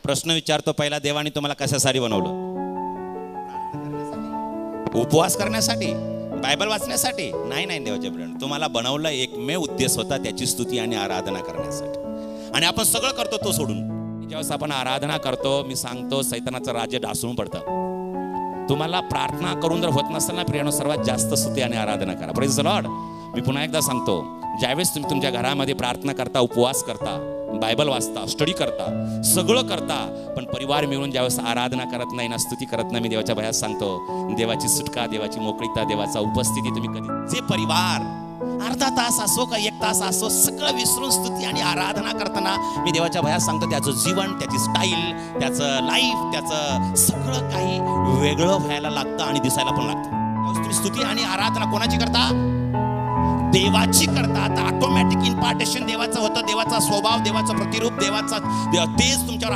प्रश्न विचारतो पहिला, देवाने तुम्हाला कशासाठी बनवलं? उपवास करण्यासाठी, बायबल वाचण्यासाठी? नाही नाही देवाच्या प्रेम, तुम्हाला बनवलं एकमेव उद्देश होता, त्याची स्तुती आणि आराधना करण्यासाठी. आणि आपण सगळं करतो तो सोडून. ज्यावेळेस आपण आराधना करतो, मी सांगतो सैतानाचं राज्य ढासळून पडतं. तुम्हाला प्रार्थना करून जर होत नसेल ना प्रियानो, सर्वात जास्त स्तुती आणि आराधना करा. Praise the Lord. मी पुन्हा एकदा सांगतो, ज्यावेळेस तुम्ही तुमच्या घरामध्ये प्रार्थना करता, उपवास करता, बायबल वाचता, स्टडी करता, सगळं करता, पण परिवार मिळून ज्यावेळेस आराधना करत नाही ना, स्तुती करत नाही, मी देवाच्या भयात सांगतो, देवाची सुटका, देवाची मोकळीता, देवाचा उपस्थिती तुम्ही कधी जे परिवार अर्धा तास असो का 1 तास असो, सगळं विसरून स्तुती आणि आराधना करताना मी देवाच्या भयात सांगतो, त्याचं जीवन, त्याची स्टाईल, त्याचं लाईफ, त्याचं सगळं काही वेगळं व्हायला लागतं आणि दिसायला पण लागतं. तुम्ही स्तुती आणि आराधना कोणाची करता? देवाची करता. आता ऑटोमॅटिक इम्पार्टेशन देवाचं होतं, देवाचा स्वभाव, देवाचं प्रतिरूप, देवाचा तेच तुमच्यावर